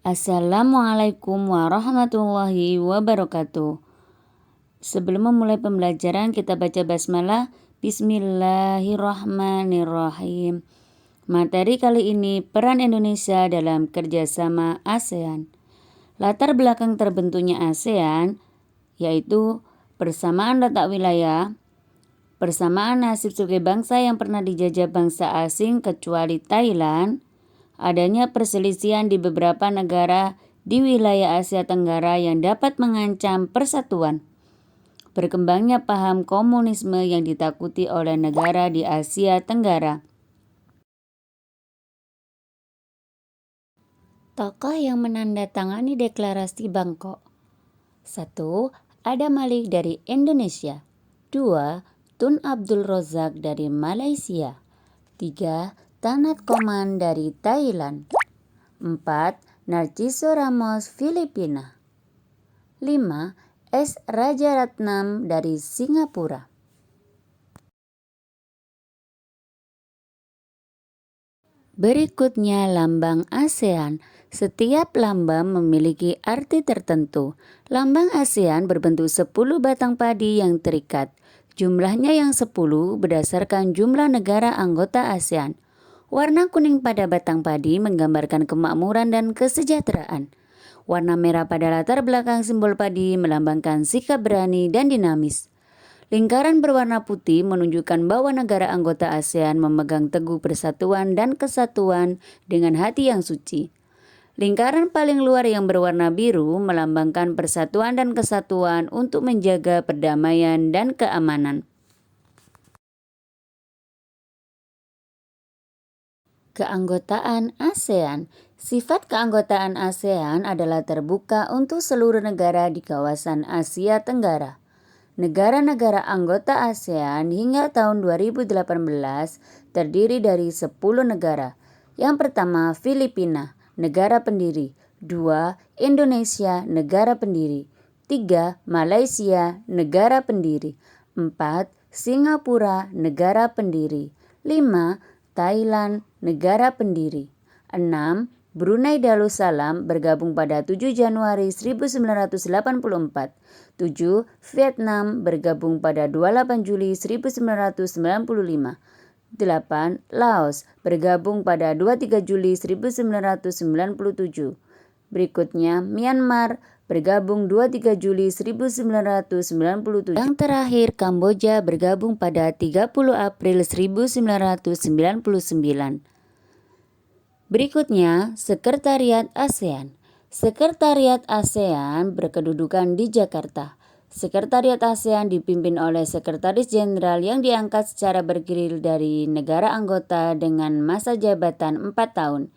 Assalamualaikum warahmatullahi wabarakatuh. Sebelum memulai pembelajaran, kita baca basmalah. Bismillahirrahmanirrahim. Materi kali ini peran Indonesia dalam kerjasama ASEAN. Latar belakang terbentuknya ASEAN yaitu persamaan letak wilayah, persamaan nasib sebagai bangsa yang pernah dijajah bangsa asing kecuali Thailand, adanya perselisihan di beberapa negara di wilayah Asia Tenggara yang dapat mengancam persatuan, berkembangnya paham komunisme yang ditakuti oleh negara di Asia Tenggara. Tokoh yang menandatangani deklarasi Bangkok. 1. Adam Malik dari Indonesia. 2. Tun Abdul Razak dari Malaysia. 3. Tanat Koman dari Thailand. 4. Narciso Ramos Filipina. 5. S. Rajaratnam dari Singapura. Berikutnya lambang ASEAN. Setiap lambang memiliki arti tertentu. Lambang ASEAN berbentuk 10 batang padi yang terikat. Jumlahnya yang 10 berdasarkan jumlah negara anggota ASEAN. Warna kuning pada batang padi menggambarkan kemakmuran dan kesejahteraan. Warna merah pada latar belakang simbol padi melambangkan sikap berani dan dinamis. Lingkaran berwarna putih menunjukkan bahwa negara anggota ASEAN memegang teguh persatuan dan kesatuan dengan hati yang suci. Lingkaran paling luar yang berwarna biru melambangkan persatuan dan kesatuan untuk menjaga perdamaian dan keamanan. Keanggotaan ASEAN. Sifat keanggotaan ASEAN adalah terbuka untuk seluruh negara di kawasan Asia Tenggara. Negara-negara anggota ASEAN hingga tahun 2018 terdiri dari 10 negara. Yang pertama, Filipina, negara pendiri. 2. Indonesia, negara pendiri. 3. Malaysia, negara pendiri. 4. Singapura, negara pendiri. 5. Thailand, negara pendiri. 6. Brunei Darussalam bergabung pada 7 Januari 1984. 7. Vietnam bergabung pada 28 Juli 1995. 8. Laos bergabung pada 23 Juli 1997. Berikutnya Myanmar bergabung 23 Juli 1997. Yang terakhir Kamboja bergabung pada 30 April 1999. Berikutnya Sekretariat ASEAN. Sekretariat ASEAN berkedudukan di Jakarta. Sekretariat ASEAN dipimpin oleh Sekretaris Jenderal yang diangkat secara bergilir dari negara anggota dengan masa jabatan 4 tahun.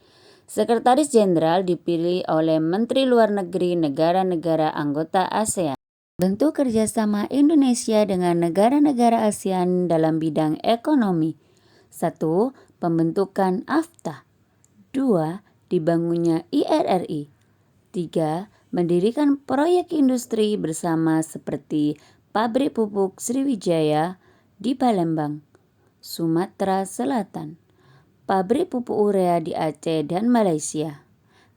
Sekretaris Jenderal dipilih oleh Menteri Luar Negeri negara-negara anggota ASEAN. Bentuk kerjasama Indonesia dengan negara-negara ASEAN dalam bidang ekonomi. 1. Pembentukan AFTA. 2. Dibangunnya IRRI. 3. Mendirikan proyek industri bersama seperti pabrik pupuk Sriwijaya di Palembang, Sumatera Selatan, pabrik pupuk urea di Aceh dan Malaysia,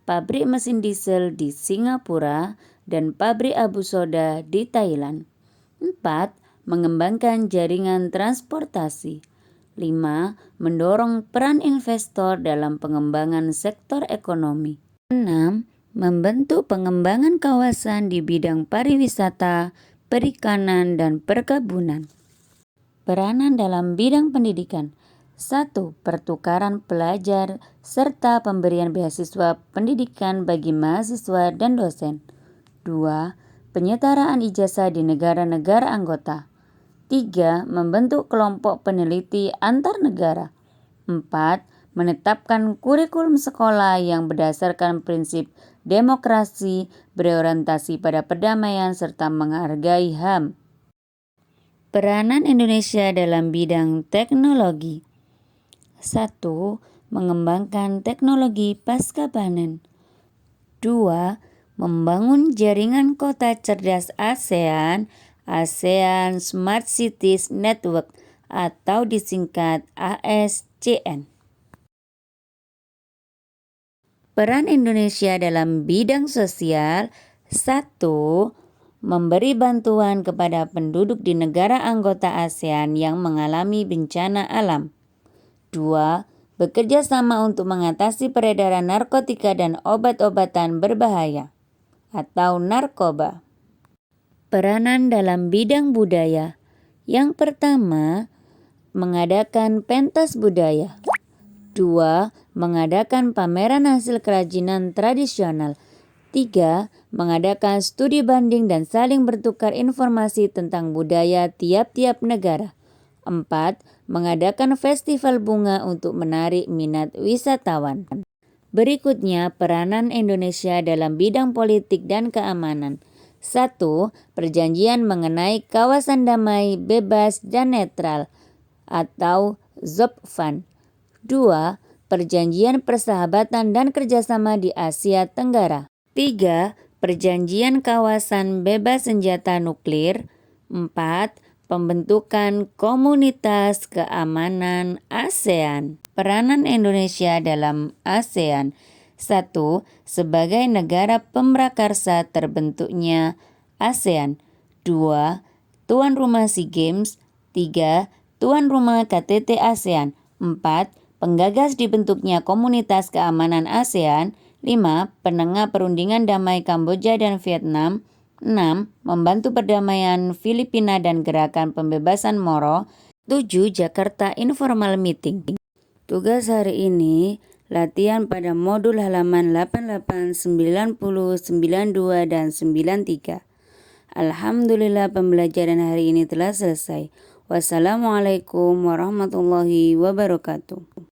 pabrik mesin diesel di Singapura, dan pabrik abu soda di Thailand. 4. Mengembangkan jaringan transportasi. 5. Mendorong peran investor dalam pengembangan sektor ekonomi. 6. Membentuk pengembangan kawasan di bidang pariwisata, perikanan, dan perkebunan. Peranan dalam bidang pendidikan. 1. Pertukaran pelajar serta pemberian beasiswa pendidikan bagi mahasiswa dan dosen. 2. Penyetaraan ijazah di negara-negara anggota. 3. Membentuk kelompok peneliti antar negara. 4. Menetapkan kurikulum sekolah yang berdasarkan prinsip demokrasi, berorientasi pada perdamaian, serta menghargai HAM. Peranan Indonesia dalam bidang teknologi. 1. Mengembangkan teknologi pasca panen. 2. Membangun jaringan kota cerdas ASEAN, ASEAN Smart Cities Network atau disingkat ASCN. Peran Indonesia dalam bidang sosial. 1. Memberi bantuan kepada penduduk di negara anggota ASEAN yang mengalami bencana alam. 2. Bekerja sama untuk mengatasi peredaran narkotika dan obat-obatan berbahaya atau narkoba. Peranan dalam bidang budaya. Yang pertama, mengadakan pentas budaya. 2. Mengadakan pameran hasil kerajinan tradisional. 3. Mengadakan studi banding dan saling bertukar informasi tentang budaya tiap-tiap negara. 4. Mengadakan festival bunga untuk menarik minat wisatawan. Berikutnya, peranan Indonesia dalam bidang politik dan keamanan. 1. Perjanjian mengenai kawasan damai, bebas, dan netral atau ZOPFAN. 2. Perjanjian persahabatan dan kerjasama di Asia Tenggara. 3. Perjanjian kawasan bebas senjata nuklir. 4. Pembentukan Komunitas Keamanan ASEAN. Peranan Indonesia dalam ASEAN. 1. Sebagai negara pemrakarsa terbentuknya ASEAN. 2. Tuan rumah SEA Games. 3. Tuan rumah KTT ASEAN. 4. Penggagas dibentuknya Komunitas Keamanan ASEAN. 5. Penengah perundingan damai Kamboja dan Vietnam. 6. Membantu perdamaian Filipina dan gerakan pembebasan Moro. 7. Jakarta Informal Meeting. Tugas hari ini, latihan pada modul halaman 88, 90, 92, dan 93. Alhamdulillah pembelajaran hari ini telah selesai. Wassalamualaikum warahmatullahi wabarakatuh.